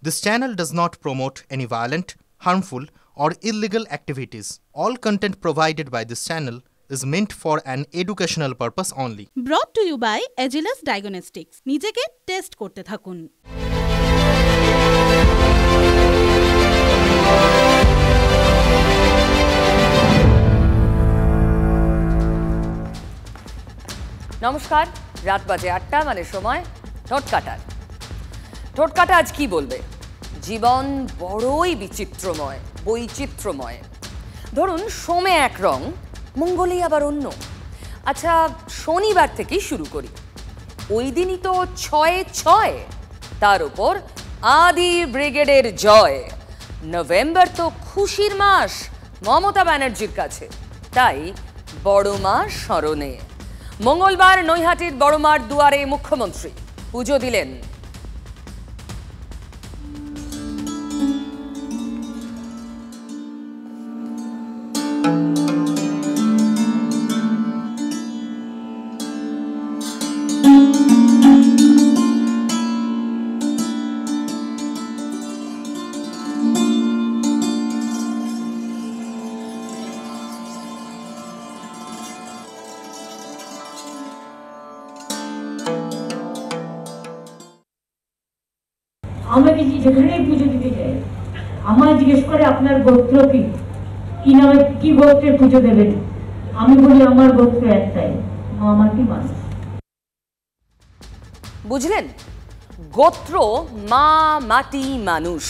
This channel does not promote any violent, harmful, or illegal activities. All content provided by this channel is meant for an educational purpose only. Brought to you by Agilus Diagnostics. নিজেকে test করতে থাকুন। নমস্কার, রাত বাজে ৮টা, মানে সময় ঠোঁটকাটার। ঠোঁটকাটা আজ কি বলবে? জীবন বড়ই বিচিত্রময়, বৈচিত্র্যময়। ধরুন সোমে এক রং, মঙ্গলে আবার অন্য। আচ্ছা, শনিবার থেকেই শুরু করি। ওই দিনই তো ৬-৬, তার উপর আদি ব্রিগেডের জয়। নভেম্বর তো খুশির মাস মমতা ব্যানার্জির কাছে, তাই বড় মা স্মরণে মঙ্গলবার নৈহাটির বড়মার দুয়ারে মুখ্যমন্ত্রী পুজো দিলেন। আমাকে যেখানেই পুজো দিতে যাই আমায় জিজ্ঞেস করে আপনার গোত্র কি, কি নামে, কি গোত্রে পুজো দেবেন। আমি বলি আমার গোত্র একটাই, মা মাটি মানুষ। বুঝলেন? গোত্র মা মাটি মানুষ।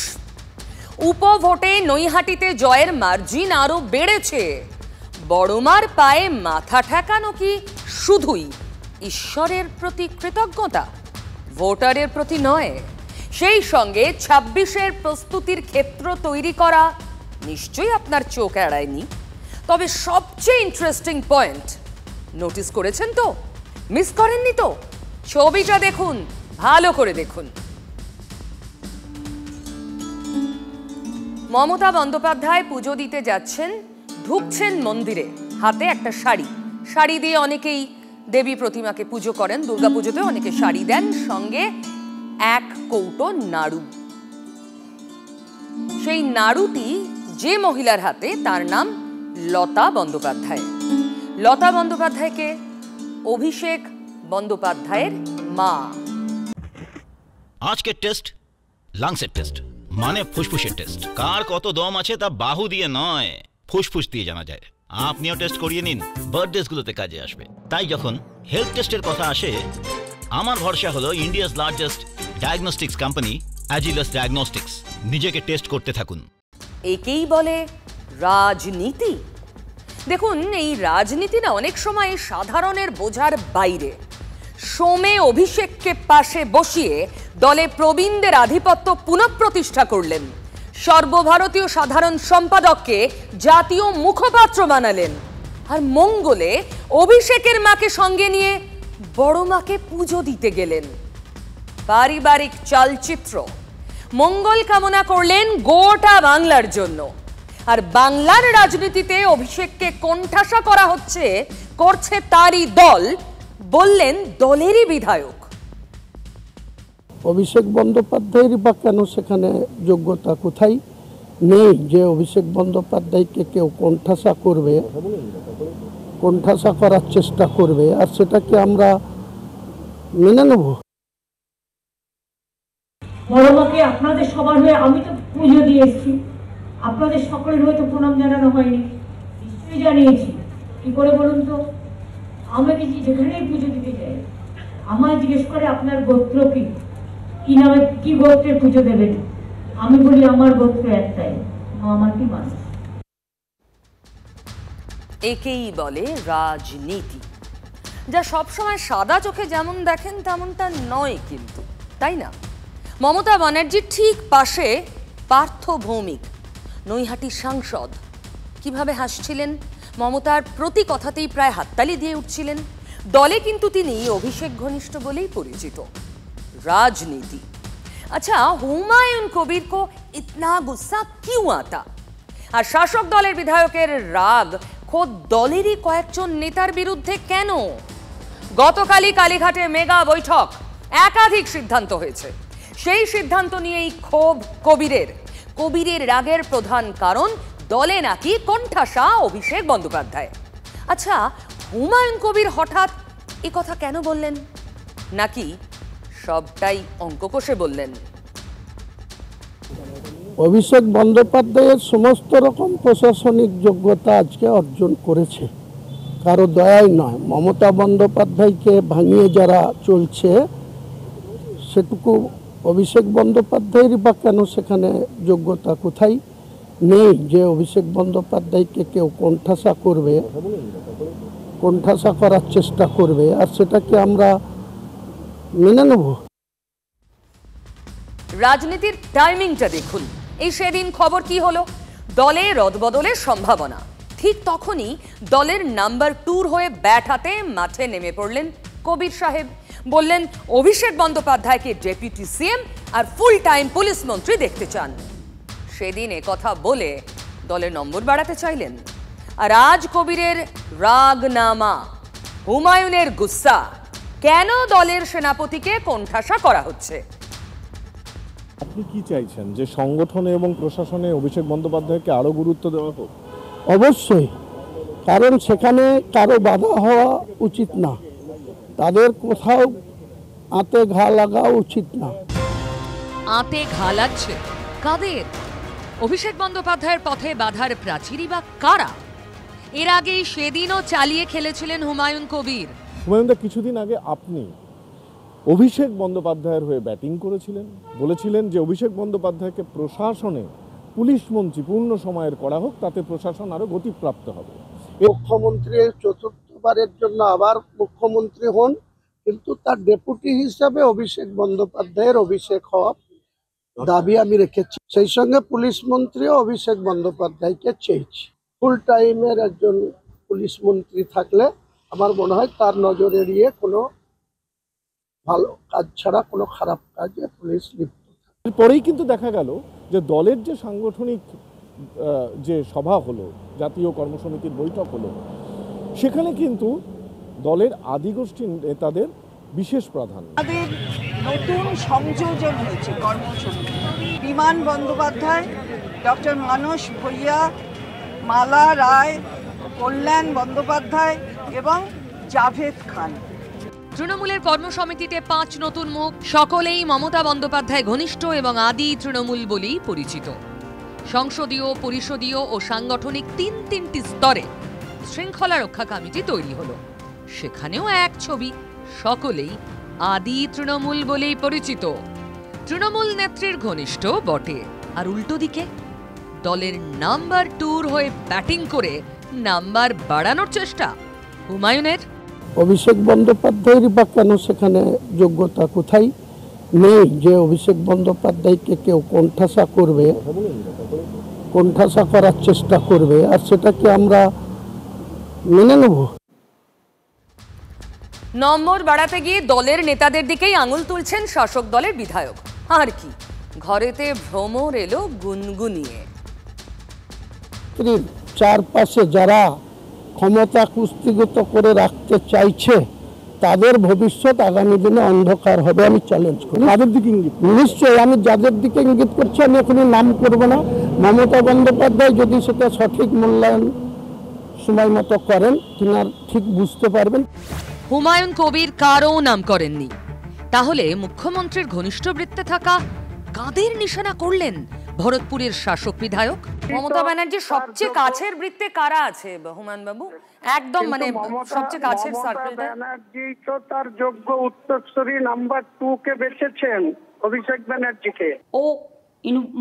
উপভোটে নৈহাটিতে জয়ের মার্জিন আরো বেড়েছে। বড়মার পায়ে মাথা ঠেকানো কি শুধুই ঈশ্বরের প্রতি কৃতজ্ঞতা, ভোটারের প্রতি নয়? সেই সঙ্গে ২৬-এর প্রস্তুতির ক্ষেত্র তৈরি করা নিশ্চয়ই আপনার চোখ এড়ায়নি। তবে সবচেয়ে ইন্টারেস্টিং পয়েন্ট নোটিস করেছেন তো? মিস করেননি তো? ছবিটা দেখুন, ভালো করে দেখুন। মমতা বন্দ্যোপাধ্যায় পুজো দিতে যাচ্ছেন, ঢুকছেন মন্দিরে, হাতে একটা শাড়ি। শাড়ি দিয়ে অনেকেই দেবী প্রতিমাকে পুজো করেন, দুর্গাপুজোতে অনেকে শাড়ি দেন, সঙ্গে এক কৌটো নাড়ু। সেই নাড়ুটি যে মহিলার হাতে, তার নাম লতা বন্দ্যোপাধ্যায়। লতা বন্দ্যোপাধ্যায়কে অভিষেক বন্দ্যোপাধ্যায়ের মা। আজকের টেস্ট লাংসের টেস্ট, মানে ফুসফুসের টেস্ট। কার কত দম আছে তা বাহু দিয়ে নয়, ফুসফুস দিয়ে জানা যায়। আপনিও টেস্ট করিয়ে নিন, বার্থডেগুলোতে কাজে আসবে। তাই যখন হেলথ টেস্টের কথা আসে, আমার ভরসা হলো India's largest diagnostics company Agilus diagnostics. নিজেকে টেস্ট করতে থাকুন। একেই বলে রাজনীতি। দেখুন, এই রাজনীতি না অনেক সময় সাধারণের বোঝার বাইরে। সোমে অভিষেককে পাশে বসিয়ে দলে প্রবীণদের আধিপত্য পুনঃপ্রতিষ্ঠা করলেন। সর্বভারতীয় সাধারণ সম্পাদককে জাতীয় মুখপাত্র বানালেন। আর মঙ্গলে অভিষেকের মাকে সঙ্গে নিয়ে বড় মাকে পুজো দিতে গেলেন। পারিবারিক চালচিত্র। মঙ্গল কামনা করলেন গোটা বাংলার জন্য। আর বাংলার রাজনীতিতে অভিষেককে কোণঠাসা করা হচ্ছে, করছে তারই দল, বললেন দলেরই বিধায়ক। অভিষেক বন্দ্যোপাধ্যায়েরই বা কেন সেখানে যোগ্যতা কোথায় নেই যে অভিষেক বন্দ্যোপাধ্যায়কে কেউ কোণঠাসা করবে, কোণঠাসা করার চেষ্টা করবে, আর সেটাকে আমরা মেনে নেব? বড় মাকে আপনাদের সবার হয়ে আমি তো পুজো দিয়ে এসেছি, আপনাদের সকলের হয়তো প্রণাম জানানো হয়নি, নিশ্চয়ই জানিয়েছি। কি করে বলুন তো? আমাকে যেখানেই পুজো দিতে যাই আমায় জিজ্ঞেস করে আপনার গোত্র কি, কি নামে, কি গোত্রে পুজো দেবেন। আমি বলি আমার গোত্র একটাই, মা মাটি মানুষ। একেই বলে রাজনীতি, যা সবসময় সাদা চোখে যেমন দেখেন তেমনটা নয় কিন্তু, তাই না? মমতা ব্যানার্জির ঠিক পাশে পার্থ ভৌমিক, নৈহাটির সাংসদ। কিভাবে হাসছিলেন, মমতার প্রতি কথাতেই প্রায় হাততালি দিয়ে উঠছিলেন। দলে কিন্তু তিনি অভিষেক ঘনিষ্ঠ বলেই পরিচিত। রাজনীতি। আচ্ছা, হুমায়ুন কবির কো ইতনা গুসা কিউ আতা? আর শাসক দলের বিধায়কের রাগ খোদ দলেরই কয়েকজন নেতার বিরুদ্ধে কেন? গতকালই কালীঘাটে মেগা বৈঠক, একাধিক সিদ্ধান্ত হয়েছে। সেই সিদ্ধান্ত নিয়েই ক্ষোভ কবিরের রাগের প্রধান কারণ দলে নাকি কোণঠাসা অভিষেক বন্দ্যোপাধ্যায়। আচ্ছা, হুমায়ুন কবির হঠাৎ এ কথা কেন বললেন? নাকি সবটাই অঙ্ক কষে বললেন? অভিষেক বন্দ্যোপাধ্যায়ের সমস্ত রকম প্রশাসনিক যোগ্যতা আজকে অর্জন করেছে, কারো দয়াই নয়। মমতা বন্দ্যোপাধ্যায়কে ভাঙিয়ে যারা চলছে, সেটুকু অভিষেক বন্দ্যোপাধ্যায়েরই বা কেন সেখানে যোগ্যতা কোথায় নেই যে অভিষেক বন্দ্যোপাধ্যায়কে কেউ কোণঠাসা করবে, কোণঠাসা করার চেষ্টা করবে, আর সেটাকে আমরা মেনে নেব? রাজনীতির টাইমিংটা দেখুন। এই সেদিন খবর কি হলো? দলে রদবদলের সম্ভাবনা। ঠিক তখনই দলের নাম্বার 2 হয়ে ব্যাট হাতে মাঠে নেমে পড়লেন কবির সাহেব। বললেন অভিষেক বন্দ্যোপাধ্যায়কে ডেপুটি সিএম আর ফুল টাইম পুলিশ মন্ত্রী দেখতে চান। সেদিন কথা বলে দলের নম্বর বাড়াতে চাইলেন। আর আজ কবিরের রাগনামা, হুমায়ুনের গুস্সা, কেন দলের সেনাপতিকে কোণঠাসা করা হচ্ছে? আপনি কি চাইছেন যে সংগঠনে এবং প্রশাসনে অভিষেক বন্দ্যোপাধ্যায়কে আরো গুরুত্ব দেওয়া হোক? অবশ্যই, কারণ সেখানে কারো বাধা হওয়া উচিত না, তাদের কোথাও আঁতে ঘা লাগা উচিত না। আঁতে ঘা লাগছে কাদের? অভিষেক বন্দ্যোপাধ্যায়ের পথে বাধার প্রাচীরই বা কারা? এর আগেই সেদিনও চালিয়ে খেলেছিলেন হুমায়ুন কবির। হুমায়ুনদা, কিছুদিন আগে আপনি অভিষেক বন্দ্যোপাধ্যায়ের হয়ে ব্যাটিং করেছিলেন, বলেছিলেন যে অভিষেক বন্দ্যোপাধ্যায়কে প্রশাসনে পুলিশ মন্ত্রী পূর্ণ সময়ের করা হোক, তাতে প্রশাসন আরো গতিপ্রাপ্ত হবে। মুখ্যমন্ত্রী চতুর্থবারের জন্য আবার মুখ্যমন্ত্রী হন, কিন্তু তার ডেপুটি হিসাবে অভিষেক বন্দ্যোপাধ্যায়ের অভিষেক হওয়া দাবি আমি রেখেছি। সেই সঙ্গে পুলিশ মন্ত্রীও অভিষেক বন্দ্যোপাধ্যায়কে চেয়েছি। ফুল টাইমের একজন পুলিশ মন্ত্রী থাকলে আমার মনে হয় তার নজর এড়িয়ে কোনো ভালো কাজ ছাড়া কোনো খারাপ কাজে পুলিশ লিপ্ত। এরপরেই কিন্তু দেখা গেল যে দলের যে সাংগঠনিক যে সভা হলো, জাতীয় কর্মসমিতির বৈঠক হলো, সেখানে কিন্তু দলের আদিগোষ্ঠীর নেতাদের বিশেষ প্রাধান্য। আমাদের নতুন সংযোজন হয়েছে কর্মসমিতি। বিমান বন্দ্যোপাধ্যায়, ডক্টর মানস ভূঁইয়া, মালা রায়, কল্যাণ বন্দ্যোপাধ্যায় এবং জাভেদ খান। তৃণমূলের কর্মসমিতিতে 5 নতুন মুখ, সকলেই মমতা বন্দ্যোপাধ্যায় ঘনিষ্ঠ এবং আদি তৃণমূল বলেই পরিচিত। সংসদীয়, পরিষদীয় ও সাংগঠনিক তিনটি স্তরে শৃঙ্খলা রক্ষা কমিটি তৈরি হলো। সেখানেও এক ছবি, সকলেই আদি তৃণমূল বলেই পরিচিত। তৃণমূল নেত্রীর ঘনিষ্ঠ বটে, আর উল্টো দিকে দলের নাম্বার 2 হয়ে ব্যাটিং করে নাম্বার বাড়ানোর চেষ্টা হুমায়ুনের। অভিষেক বন্দ্যোপাধ্যায়েরই বা কেন সেখানে যোগ্যতা কোথায় নেই যে অভিষেক বন্দ্যোপাধ্যায়কে কেউ কোণঠাসা করবে, কোণঠাসা করার চেষ্টা করবে, আর সেটাকে আমরা মেনে নেব? নম্বর বাড়াতে গিয়ে দলের নেতাদের দিকেই আঙুল তুলছেন শাসক দলের বিধায়ক। আর কি, ঘরেতে ভ্রমর এলো গুনগুনিয়ে। চারপাশে যারা ক্ষমতা কুস্তিগত করে রাখতে চাইছে, তাদের ভবিষ্যৎ আগামী দিনে অন্ধকার হবে, আমি চ্যালেঞ্জ করি। তাদের দিকে ইঙ্গিত নিশ্চয়ই, আমি যাদের দিকে ইঙ্গিত করছি আমি এখনই নাম করব না। মমতা বন্দ্যোপাধ্যায় যদি সেটা সঠিক মূল্যায়ন সময় মতো করেন, তিনার ঠিক বুঝতে পারবেন। হুমায়ুন কবির কারও নাম করেননি, তাহলে মুখ্যমন্ত্রীর ঘনিষ্ঠ বৃত্তে থাকা কাদের নিশানা করলেন ভরতপুরের শাসক বিধায়ক? মমতা ব্যানার্জির সবচেয়ে কাছের বৃত্তে কারা আছে হুমায়ুন বাবু? একদম মানে সবচেয়ে কাছের সার্কেলটা। ব্যানার্জি তো তার যোগ্য উত্তরসূরি নাম্বার 2 কে বেছেছেন, অভিষেক ব্যানার্জিকে। ও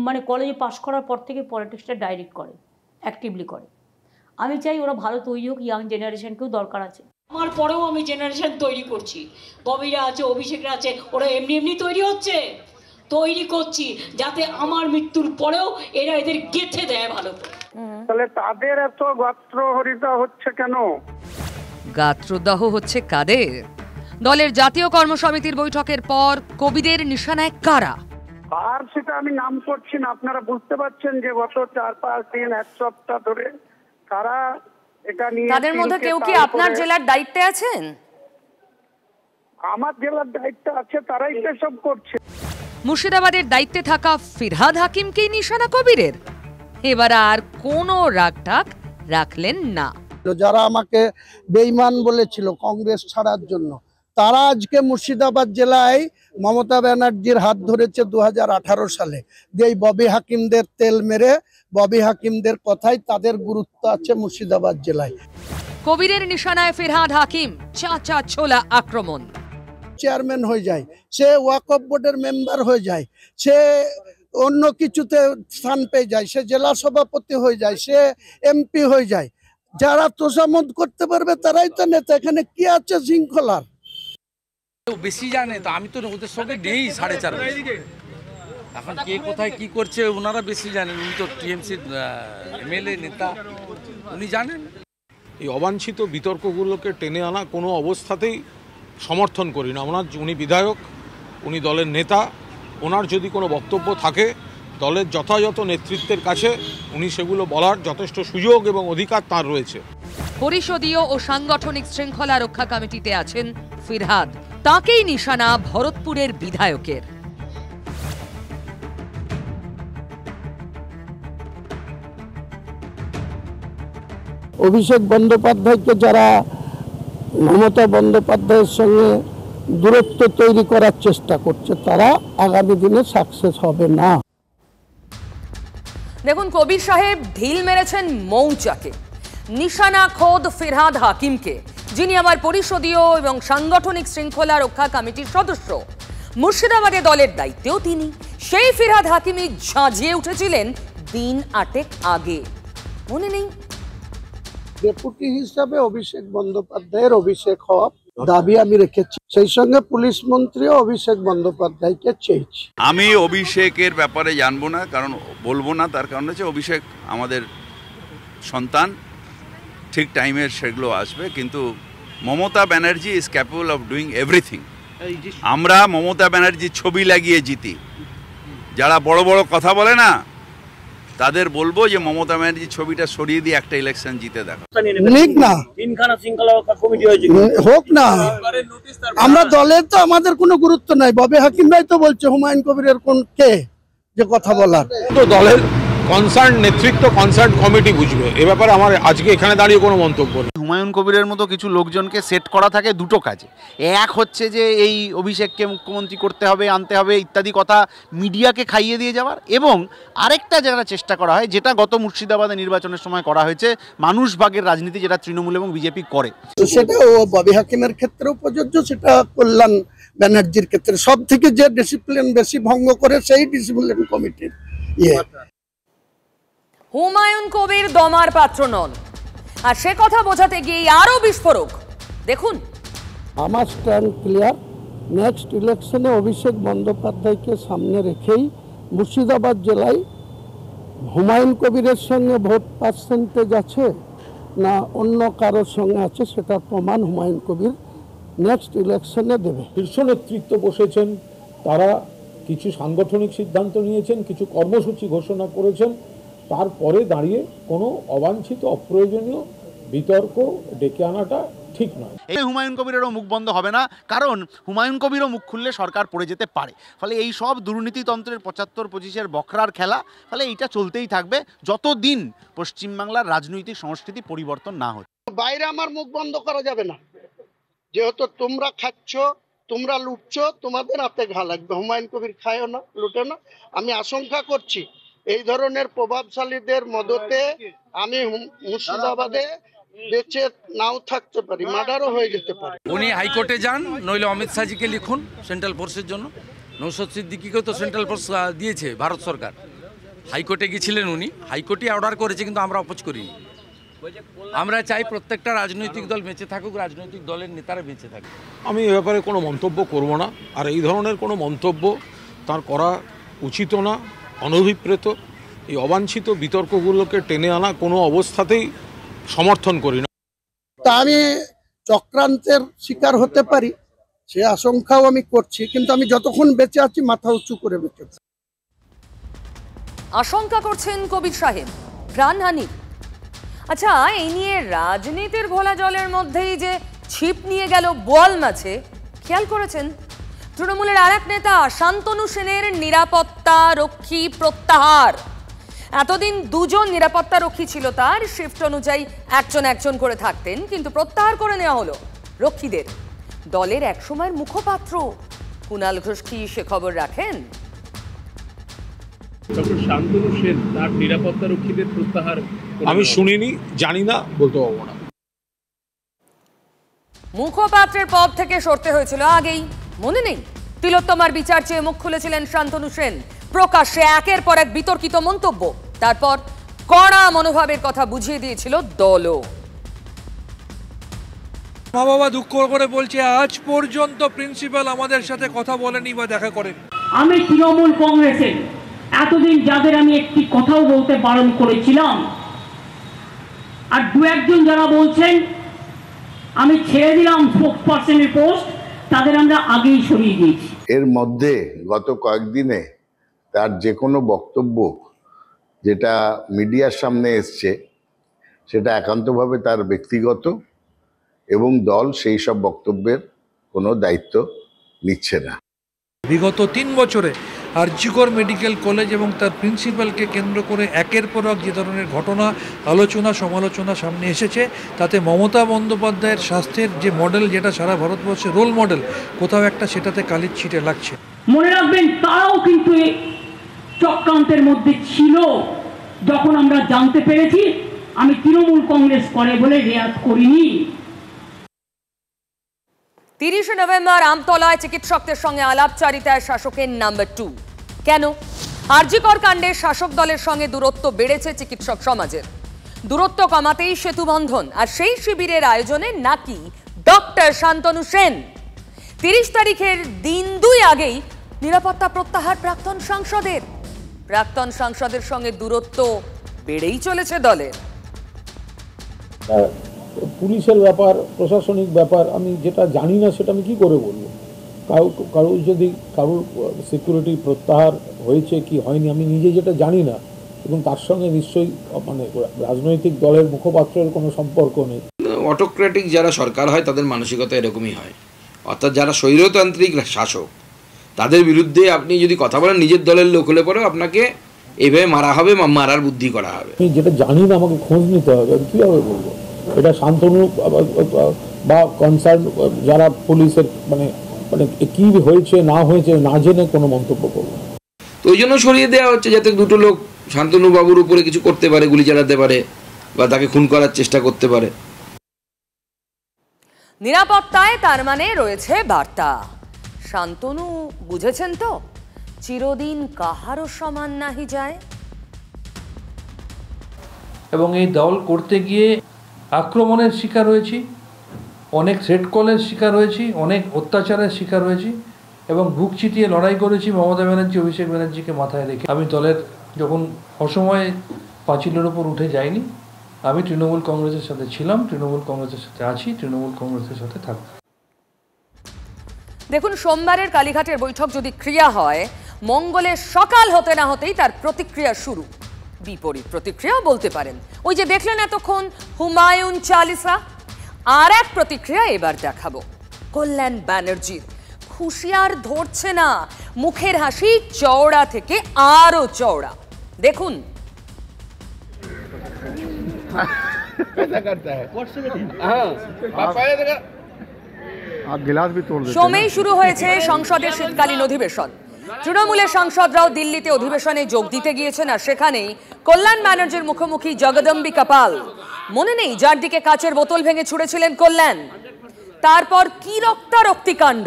মানে কলেজে পাশ করার পর থেকে পলিটিক্সটা ডাইরেক্ট করে, অ্যাক্টিভলি করে। আমি চাই ওরা ভালো তৈরি হোক, ইয়াং জেনারেশনকেও দরকার আছে। আমার পরেও আমি জেনারেশন তৈরি করছি, ববিরা আছে, অভিষেকরা আছে, ওরা এমনি তৈরি হচ্ছে, তৈরি করছি যাতে আমার মৃত্যুর পরেও এরা এদের গেঁথে দেয় ভালো করে। তাহলে তাদের এত গাত্রহরিতা হচ্ছে কেন? গাত্রদাহ হচ্ছে কাদের? দলের জাতীয় কর্মসমিতির বৈঠকের পর কবিদের নিশানায় কারা? আর সেটা আমি নাম করছি না, আপনারা বুঝতে পারছেন যে গত 4-5 দিন, 1 সপ্তাহ ধরে কারা এটা নিয়ে। তাদের মধ্যে কেউ কি আপনার জেলার দায়িত্বে আছেন? আমার জেলার দায়িত্ব আছে, তারাই তো সব করছে। মুর্শিদাবাদের দায়িত্বে থাকা ফিরহাদ হাকিমকেই নিশানা কবিরের। এবার আর কোনো রাগটাক রাখলেন না। যারা আমাকে বেঈমান বলেছিল কংগ্রেস ছাড়ার জন্য, তারা আজকে মুর্শিদাবাদ জেলায় মমতা ব্যানার্জির হাত ধরেছে 2018 সালে। এই ববি হাকিমদের তেল মেরে, ববি হাকিমদের কথাই তাদের গুরুত্ব আছে মুর্শিদাবাদ জেলায়। কবিরের নিশানায় ফিরহাদ হাকিম, চাচা ছোলা আক্রমণ। চেয়ারম্যান হয়ে যায়, সে ওয়াকফ বোর্ডের মেম্বার হয়ে যায়, সে অন্য কিছুতে স্থান পেয়ে যায়, সে জেলা সভাপতি হয়ে যায়, সে এমপি হয়ে যায়। যারা তোষামত করতে পারবে তারাই তো নেতা। এখানে কি আছে শৃঙ্খলার? বেশি জানে তো, আমি তো ওদের সঙ্গে নেই 4.5 বছর। এখন কে কোথায় কি করছে ওনারা বেশি জানেন। উনি তো টিএমসির এমএলএ নেতা, উনি জানেন। এই অবাঞ্ছিত বিতর্কগুলোকে টেনে আনা কোনো অবস্থাতেই সমর্থন করি না। উনি বিধায়ক, উনি দলের নেতা, ওনার যদি কোনো বক্তব্য থাকে দলের যথাযথ নেতৃত্বের কাছে উনি সেগুলো বলার যথেষ্ট সুযোগ এবং অধিকার তার রয়েছে। পরিষদীয় ও সাংগঠনিক শৃঙ্খলা রক্ষা কমিটিতে আছেন ফিরহাদ, তাকেই নিশানা ভরতপুরের বিধায়কের। অভিষেক বন্দ্যোপাধ্যায়কে যারা মমতা বন্দ্যোপাধ্যায়ের সঙ্গে দূরত্ব তৈরি করার চেষ্টা করছে, তারা আগামী দিনে সাকসেস হবে না। দেখুন, কবির সাহেব ঢিল মেরেছেন মৌচাকে। নিশানা খোদ ফিরহাদ হাকিমকে, যিনি আবার পরিষদীয় এবং সাংগঠনিক শৃঙ্খলা রক্ষা কমিটির সদস্য। মুর্শিদাবাদে দলের দায়িত্বেও তিনি। সেই ফিরহাদ হাকিমই ঝাঁঝিয়ে উঠেছিলেন দিন 8 আগে, মনে নেই? ডেপুটি হিসাবে অভিষেক বন্দ্যোপাধ্যায়ের অভিষেক হওয়ার দাবি আমি রেখেছি, সেই সঙ্গে পুলিশ মন্ত্রীও অভিষেক বন্দ্যোপাধ্যায়কে চেয়েছি। আমি অভিষেকের ব্যাপারে জানবো না, কারণ বলবো না, তার কারণ হচ্ছে অভিষেক আমাদের সন্তান, ঠিক টাইমের সেগুলো আসবে। কিন্তু Mamata Banerjee is capable of doing everything. আমরা মমতা ব্যানার্জির ছবি লাগিয়ে জিতি। যারা বড় বড় কথা বলে না, তাদের বলবো যে মমতা ব্যানার্জির ছবিটা সরিয়ে দিয়ে একটা ইলেকশন জিতে দেখো। হোক না, আমরা দলের তো আমাদের কোনো গুরুত্ব নাই। ববি হাকিমরাই তো বলছে হুমায়ুন কবিরের কোন কে যে কথা বলার। তো দলের কনসার্ন নেতৃত্ব, কনসার্ন কমিটি বুঝবে। এ ব্যাপারে আমার আজকে এখানে দাঁড়িয়ে কোনো মন্তব্য নেই। হুমায়ুন কবিরের মতো কিছু লোকজনকে সেট করা থাকে দুটো কাজে। এক হচ্ছে যে এই অভিষেককে মুখ্যমন্ত্রী করতে হবে, আনতে হবে ইত্যাদি কথা মিডিয়াকে খাইয়ে দিয়ে যাওয়ার, এবং আরেকটা যারা চেষ্টা করা হয়, যেটা গত মুর্শিদাবাদে নির্বাচনের সময় করা হয়েছে, মানুষ ভাগের রাজনীতি, যেটা তৃণমূল এবং বিজেপি করে। সেটা ববি হাকিমের ক্ষেত্রেও প্রযোজ্য, সেটা কল্যাণ ব্যানার্জির ক্ষেত্রে। সব থেকে যে ডিসিপ্লিন বেশি ভঙ্গ করে সেই ডিসিপ্লিন কমিটির হুমায়ুন কবির দমার পাত্র নন, আর সে কথা বোঝাতে গিয়ে আরো বিস্ফোরক। দেখুন, আমার স্ট্যান্ড ক্লিয়ার। নেক্সট ইলেকশনে অভিষেক বন্দ্যোপাধ্যায়কে সামনে রেখেই মুর্শিদাবাদ জেলায় হুমায়ুন কবিরের সঙ্গে ভোট পার্সেন্টেজ আছে না অন্য কারোর সঙ্গে আছে, সেটার প্রমাণ হুমায়ুন কবির নেক্সট ইলেকশনে দেবে। শীর্ষ নেতৃত্ব বসেছেন, তারা কিছু সাংগঠনিক সিদ্ধান্ত নিয়েছেন, কিছু কর্মসূচি ঘোষণা করেছেন। তারপরে দাঁড়িয়ে কোনো অবাঞ্ছিত অপ্রয়োজনীয় বিতর্ক ডেকে আনাটা ঠিক নয়। এই হুমায়ুন কবিরেরও মুখ বন্ধ হবে না, কারণ হুমায়ুন কবিরও মুখ খুললে সরকার পড়ে যেতে পারে। ফলে এই সব দুর্নীতিতন্ত্রের 75-25 বখরার খেলা, ফলে এইটা চলতেই থাকবে যতদিন পশ্চিমবাংলার রাজনৈতিক সংস্কৃতি পরিবর্তন না হচ্ছে। বাইরে আমার মুখ বন্ধ করা যাবে না, যেহেতু তোমরা খাচ্ছ, তোমরা লুটছো, তোমাদের হাতে ঘা লাগবে। হুমায়ুন কবির খায়ও না, লুটে না। আমি আশঙ্কা করছি এই ধরনের প্রভাবশালীদের মদতে আমি মুর্শিদাবাদে বেঁচে নাও থাকতে পারি, মার্ডারও হয়ে যেতে পারে। উনি হাইকোর্টে যান, নইলে অমিত শাহজিকে লিখুন সেন্ট্রাল ফোর্সের জন্য। নৌশদ সিদ্দিকীকেও তো সেন্ট্রাল ফোর্স দিয়েছে ভারত সরকার। হাইকোর্টে গিয়েছিলেন উনি, হাইকোর্টই অর্ডার করেছে, কিন্তু আমরা অপোজ করিনি। আমরা চাই প্রত্যেকটা রাজনৈতিক দল বেঁচে থাকুক, রাজনৈতিক দলের নেতারা বেঁচে থাকুক। আমি এ ব্যাপারে কোনো মন্তব্য করব না, আর এই ধরনের কোনো মন্তব্য তার করা উচিত না, অনভিপ্রেত। এই অবাঞ্ছিত বিতর্কগুলোকে টেনে আনা কোনো অবস্থাতেই সমর্থন করি না। তা আমি চক্রান্তের শিকার হতে পারি, সে আশঙ্কাও আমি করছি, কিন্তু আমি যতক্ষণ বেঁচে আছি মাথা উঁচু করে বেঁচে আছি। আশঙ্কা করছেন কবির সাহেব প্রাণহানি। আচ্ছা, এই নিয়ে রাজনীতির ঘোলা জলের মধ্যেই যে ছিপ নিয়ে গেল বোয়াল মাছে, খেয়াল করেছেন? তৃণমূলের আরেক নেতা শান্তনু সেনের নিরাপত্তা রক্ষী প্রত্যাহার। এতদিন দুজন নিরাপত্তা রক্ষী ছিল, তার শিফট অনুযায়ী একজন করে থাকতেন, কিন্তু প্রত্যাহার করে নেওয়া হলো রক্ষীদের। দলের একসময়ের মুখপাত্র কুণাল ঘোষ কি সে খবর রাখেন? ডক্টর শান্তনু সেন তার নিরাপত্তা রক্ষীদের প্রত্যাহার আমি শুনিনি, জানি না, বলতে পারবো না। মুখপাত্রের পদ থেকে সরতে হয়েছিল আগেই, মনে নেই? তিলোত্তমার বিচার চেয়ে মুখ খুলেছিলেন শান্তনু সেন, প্রকাশ্যে একের পর এক বিতর্কিত মন্তব্য, তারপর কড়া মনোভাবের কথা বুঝিয়ে দিয়েছিল দলও। মা বাবা দুঃখ করে বলছে আজ পর্যন্ত প্রিন্সিপাল আমাদের সাথে কথা বলেনি বা দেখা করেন। আমি তৃণমূল কংগ্রেসের এতদিন যাদের আমি একটি কথাও বলতে বারণ করেছিলাম, আর দু একজন যারা বলছেন আমি ছেড়ে দিলাম স্পোকসপারসনের পোস্ট, তাদের আমরা আগেই সরিয়ে দিয়েছি। এর মধ্যে গত কয়েকদিনে তার যে কোনো বক্তব্য যেটা মিডিয়ার সামনে এসছে সেটা একান্তভাবে তার ব্যক্তিগত, এবং দল সেই সব বক্তব্যের কোনো দায়িত্ব নিচ্ছে না। বিগত 3 বছরে আরজিকর মেডিকেল কলেজ এবং তার প্রিন্সিপালকে কেন্দ্র করে একের পর এক যে ধরনের ঘটনা, আলোচনা, সমালোচনা সামনে এসেছে, তাতে মমতা বন্দ্যোপাধ্যায়ের স্বাস্থ্যের যে মডেল, যেটা সারা ভারতবর্ষে রোল মডেল, কোথাও একটা সেটাতে কালির ছিটে লাগছে। মনে রাখবেন, তারাও কিন্তু এই চক্রান্তের মধ্যে ছিল। যখন আমরা জানতে পেরেছি, আমি তৃণমূল কংগ্রেস করে বলে রেয়াত করিনি। 30 নভেম্বর আমতলায় চিকিৎসকদের সঙ্গে আলাপচারিতায় শাসকের নাম্বার 2। কেন? আরজিকর কাণ্ডে শাসক দলের সঙ্গে দূরত্ব বেড়েছে চিকিৎসক সমাজের। দূরত্ব কমাতেই সেতু বন্ধন, আর সেই শিবিরের আয়োজনে নাকি ডক্টর শান্তনু সেন। 30 তারিখের দিন 2 আগেই নিরাপত্তা প্রত্যাহার প্রাক্তন সাংসদের সঙ্গে দূরত্ব বেড়েই চলেছে দলের। পুলিশের ব্যাপার, প্রশাসনিক ব্যাপার, আমি যেটা জানি না সেটা আমি কি করে বলবো? কারোর সিকিউরিটি প্রত্যাহার হয়েছে কি হয়নি আমি নিজে যেটা জানি না, এবং তার সঙ্গে নিশ্চয়ই মানে রাজনৈতিক দলের মুখপাত্রের কোনো সম্পর্ক নেই। অটোক্রেটিক যারা সরকার হয় তাদের মানসিকতা এরকমই হয়, অর্থাৎ যারা স্বৈরতান্ত্রিক শাসক তাদের বিরুদ্ধে আপনি যদি কথা বলেন নিজের দলের লোক হলে পরেও আপনাকে এইভাবে মারা হবে বা মারার বুদ্ধি করা হবে। আমি যেটা জানি না আমাকে খোঁজ নিতে হবে, আমি কীভাবে বলবো? এটা শান্তনু বা কনসার্ন যারা পুলিশের মানে কি হয়েছে না হয়েছে না জেনে কোনো মন্তব্য করবো। তো ওই জন্য সরিয়ে দেওয়া হচ্ছে, যাতে দুটো লোক শান্তনু বাবুর উপরে কিছু করতে পারে, গুলি চালাতে পারে বা তাকে খুন করার চেষ্টা করতে পারে। নিরাপত্তায় তার মানে রয়েছে বার্তা। শান্তনু বুঝেছেন তো, চিরদিন কাহারও সমান নাহি যায়। এবং এই দল করতে গিয়ে আক্রমণের শিকার হয়েছি, অনেক থ্রেট কলের শিকার হয়েছি, অনেক অত্যাচারের শিকার হয়েছি, এবং বুক চিতিয়ে লড়াই করেছি মমতা ব্যানার্জি, অভিষেক ব্যানার্জিকে মাথায় রেখে। আমি দলের যখন অসময়ে পাঁচিলের ওপর উঠে যাইনি, আমি তৃণমূল কংগ্রেসের সাথে ছিলাম, তৃণমূল কংগ্রেসের সাথে আছি, তৃণমূল কংগ্রেসের সাথে থাকব। দেখুন, সোমবারের কালীঘাটের বৈঠক যদি ক্রিয়া হয়, মঙ্গলের সকাল হতে না হতেই তার প্রতিক্রিয়া শুরু। বিপরীত প্রতিক্রিয়াও বলতে পারেন। ওই যে দেখলেন এতক্ষণ হুমায়ুন চালিসা, আর এক প্রতিক্রিয়া এবার দেখাবো কল্যাণ ব্যানার্জির। খুশি আর ধরছে না, মুখের হাসি চওড়া থেকে আরো চওড়া। দেখুন। সোমেই শুরু হয়েছে সংসদের শীতকালীন অধিবেশন। তৃণমূলের সাংসদরাও দিল্লিতে অধিবেশনে যোগ দিতে গিয়েছেন, আর সেখানেই কল্যাণ ব্যানার্জির মুখোমুখি জগদম্বিকা পাল। মনে নেই যার দিকে কাচের বোতল ভেঙে ছুড়েছিলেন কল্যাণ? তারপর কি রক্তারক্তি কাণ্ড।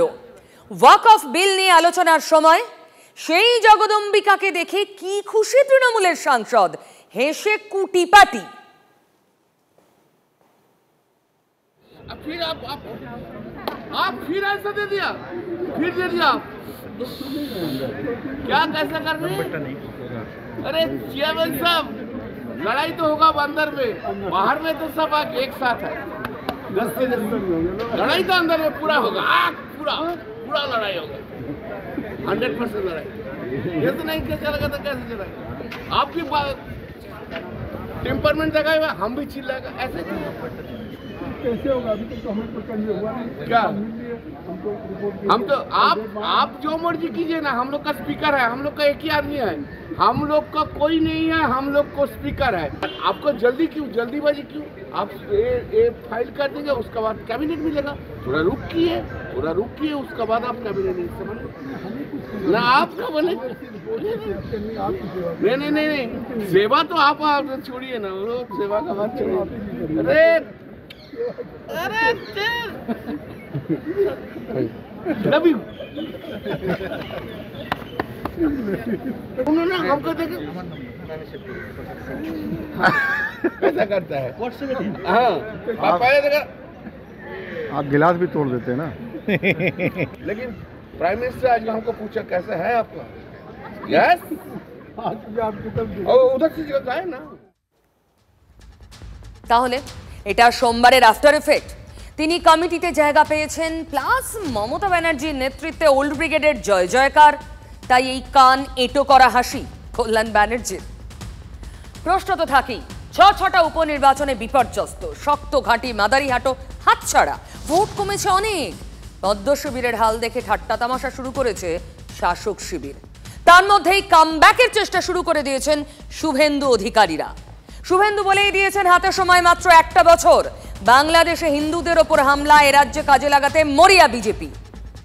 ওয়াক অফ বিল নিয়ে আলোচনার সময় সেই জগদম্বিকাকে দেখে কি খুশি তৃণমূলের সাংসদ, হেসে কুটিপাটি। आप फिर ऐसा दे दिया, फिर दे दिया, क्या कैसा कर रहे हैं? अरे चेयरमैन साहब, लड़ाई तो होगा अंदर में, बाहर में तो सब एक साथ है। लड़ाई तो अंदर में पूरा होगा, पूरा लड़ाई होगा, 100% लड़ाई। ये तो नहीं क्या चलेगा तो कैसे चलेगा? आप भी टेम्परमेंट लगाएगा, हम भी चिल्लाएगा, ऐसे कैसे होगा? अभी तो कमेंट पर हुआ नहीं क्या? हम तो आप जो मर्जी कीजिए ना, हम लोग का स्पीकर है, हम लोग का एक ही आदमी है, हम लोग का कोई नहीं है, हम लोग को स्पीकर है। आपको जल्दी क्यों, जल्दीबाजी क्यों? आप ये फाइल कर देंगे, उसके बाद कैबिनेट मिलेगा। थोड़ा रुकिए, उसके बाद आप कैबिनेट ना आपका बने। नहीं, सेवा तो आप छोड़िए ना, वो लोग सेवा का बात छोड़िए। अरे लव यू। उन्होंने हमको देखे कैसा करता है। हाँ, आप गिलास भी तोड़ देते हैं ना। लेकिन प्राइम मिनिस्टर आज हमको पूछा कैसा है आपका, यस उधर से जाए ना। তাহলে এটা সোমবারের আফটার এফেক্ট। তিনি কমিটিতে জায়গা পেয়েছেন, প্লাস মমতা ব্যানার্জির নেতৃত্বে ওল্ড ব্রিগেডের জয় জয়কার। তাই এই কান এঁটো করা হাসি কল্যাণ ব্যানার্জির। প্রশ্ন তো থাকেই, ছটা উপনির্বাচনে বিপর্যস্ত, শক্ত ঘাঁটি মাদারিহাটো হাতছাড়া, ভোট কমেছে অনেক। পদ্ম শিবিরের হাল দেখে ঠাট্টা তামাশা শুরু করেছে শাসক শিবির। তার মধ্যেই কামব্যাকের চেষ্টা শুরু করে দিয়েছেন শুভেন্দু অধিকারীরা। শুভেন্দু বলেই দিয়েছেন হাতে সময় মাত্র একটা বছর। বাংলাদেশে হিন্দুদের ওপর হামলা এ রাজ্যে কাজে লাগাতে মরিয়া বিজেপি।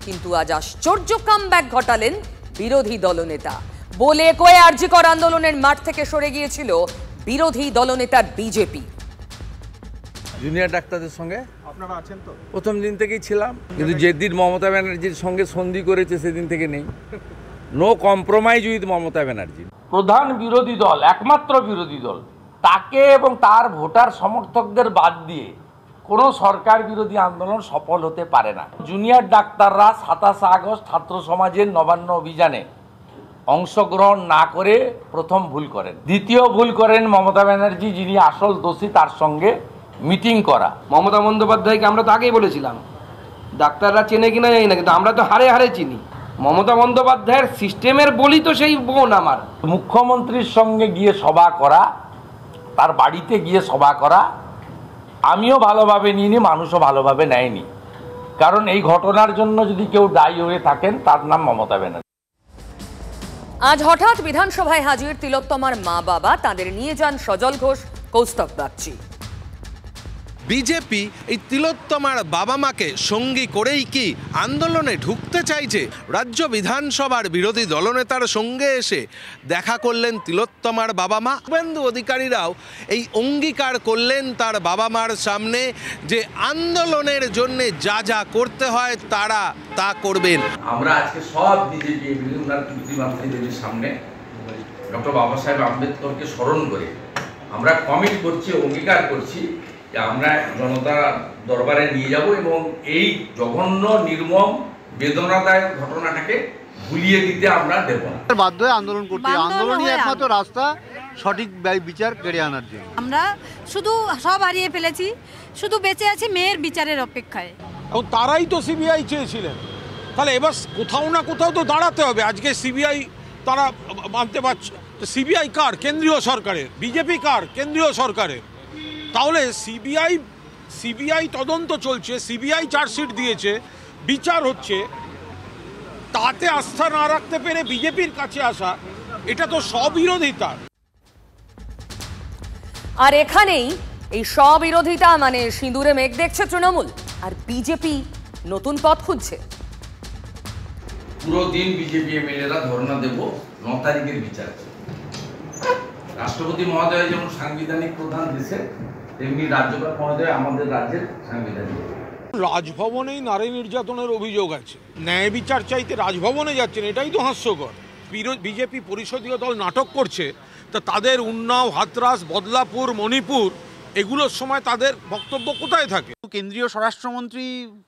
কিন্তু আজ আশ্চর্য কামব্যাক ঘটালেন বিরোধী দলনেতা। বলে কয়ে আরজিকর আন্দোলনের মাঠ থেকে সরে গিয়েছিল বিরোধী দলনেতার বিজেপি। জুনিয়র ডাক্তারদের সঙ্গে আপনারা আছেন তো? প্রথম দিন থেকেই ছিলাম, কিন্তু যেদিন মমতা ব্যানার্জির সঙ্গে সন্ধি করেছে সেদিন থেকে নেই। No compromise with Mamata Banerjee. প্রধান বিরোধী দল, একমাত্র বিরোধী দল, তাকে এবং তার ভোটার সমর্থকদের বাদ দিয়ে কোনো সরকার বিরোধী আন্দোলন সফল হতে পারে না। জুনিয়র ডাক্তাররা 27 আগস্ট ছাত্র সমাজের নবান্ন অভিযানে অংশগ্রহণ না করে প্রথম ভুল করেন। দ্বিতীয় ভুল করেন মমতা ব্যানার্জি, যিনি আসল দোষী, তার সঙ্গে মিটিং করা। মমতা বন্দ্যোপাধ্যায়কে আমরা তো আগেই বলেছিলাম, ডাক্তাররা চেনে কিনা জানি না, কিন্তু আমরা তো হারে হারে চিনি। মমতা বন্দ্যোপাধ্যায়ের সিস্টেমের বলি তো সেই বোন আমার। মুখ্যমন্ত্রীর সঙ্গে গিয়ে সভা করা, তার বাড়িতে গিয়ে সভা করা আমিও ভালোভাবে নিইনি, মানুষও ভালোভাবে নেয়নি। কারণ এই ঘটনার জন্য যদি কেউ দায়ী হয়ে থাকেন তার নাম মমতা ব্যানার্জি। আজ হঠাৎ বিধানসভায় হাজির তিলোত্তমার মা বাবা, তাদের নিয়ে যান সজল ঘোষ, কৌস্তব বাগচি। বিজেপি এই তিলোত্তমার বাবা মাকে সঙ্গী করেই কি আন্দোলনে ঢুকতে চাইছে? রাজ্য বিধানসভার বিরোধী দলনেতার সঙ্গে এসে দেখা করলেন তিলোত্তমার বাবা মা। শুভেন্দু অধিকারীরাও এই অঙ্গীকার করলেন তার বাবা মার সামনে যে আন্দোলনের জন্য যা যা করতে হয় তারা তা করবেন। আমরা আজকে সব বিজেপি ওনার প্রতিমাত্রী দেবীর সামনে ডক্টর বাবা সাহেব আম্বেদকরকে স্মরণ করে আমরা কমিট করছি, অঙ্গীকার করছি যে আমরা জনতার দরবারে নিয়ে যাব এবং এই জঘন্য নির্মম বেদনাদায়ক ঘটনাটাকে ভুলিয়ে দিতে আমরা দেব না। বাধ্য হয়ে আন্দোলন করতে, আন্দোলনই একমাত্র রাস্তা সঠিক বিচার কেড়ে আনার জন্য। আমরা শুধু সব হারিয়ে ফেলেছি, শুধু বেঁচে আছি মেয়ের বিচারের অপেক্ষায়। এবং তারাই তো সিবিআই চেয়েছিলেন, তাহলে এবার কোথাও না কোথাও তো দাঁড়াতে হবে। আজকে সিবিআই তারা মানতে পারছে, সিবিআই কার? কেন্দ্রীয় সরকারের। বিজেপি কার? কেন্দ্রীয় সরকারের। তাহলে সিবিআই তদন্ত চলছে, সিবিআই চার্জশিট দিয়েছে, বিচার হচ্ছে, তাতে আস্থা না রাখতে পেরে বিজেপির কাছে আসা, এটা তো স্ববিরোধিতা। আর এখানেই এই স্ববিরোধিতা মানে সিঁদুরে মেঘ দেখছে তৃণমূল, আর বিজেপি নতুন পথ খুঁজছে। পুরো দিন বিজেপি এমএলএরা ধর্ণা দেব, 9 তারিখের বিচার। রাষ্ট্রপতি মহোদয় যেমন সাংবিধানিক প্রধান দেশের, তেমনি রাজ্যপাল মহোদয় আমাদের রাজ্যের সাংবিধানিক। রাজভবনেই নারী নির্যাতনের অভিযোগ আছে, ন্যায় বিচার চাইতে রাজভবনে যাচ্ছেন, এটাই তো হাস্যকর। বিজেপি পরিষদীয় দল নাটক করছে, তা তাদের উন্নাও, হাতরাস, বদলাপুর, মণিপুর এগুলোর সময় তাদের বক্তব্য কোথায় থাকে? কেন্দ্রীয় স্বরাষ্ট্রমন্ত্রী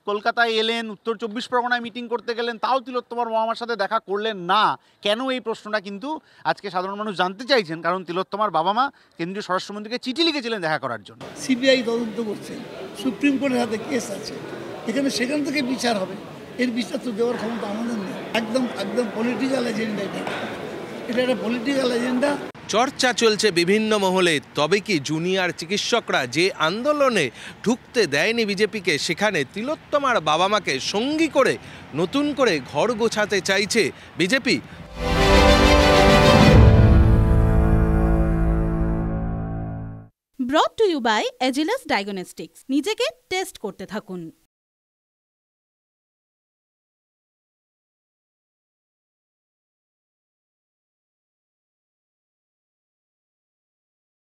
কলকাতায় এলেন, উত্তর 24 পরগনায় মিটিং করতে গেলেন, তাও তিলোত্তমার মামার সাথে দেখা করলেন না কেন? এই প্রশ্নটা কিন্তু আজকে সাধারণ মানুষ জানতে চাইছেন, কারণ তিলোত্তমার বাবা মা কেন্দ্রীয় স্বরাষ্ট্রমন্ত্রীকে চিঠি লিখেছিলেন দেখা করার জন্য। সিবিআই তদন্ত করছে, সুপ্রিম কোর্টের হাতে কেস আছে, এখানে সেখান থেকে বিচার হবে। এর বিচার তো দেওয়ার ক্ষমতা আমাদের নেই। একদম পলিটিক্যাল এজেন্ডা, এটা একটা পলিটিক্যাল এজেন্ডা। চর্চা চলছে বিভিন্ন মহলে, তবে কি জুনিয়র চিকিৎসকরা যে আন্দোলনে ঢুকতে দেয়নি বিজেপিকে, সেখানে তিলোত্তমার বাবা মাকে সঙ্গী করে নতুন করে ঘর গোছাতে চাইছে BJP? Brought to you by Agilus diagnostics. নিজেকে টেস্ট করতে থাকুন।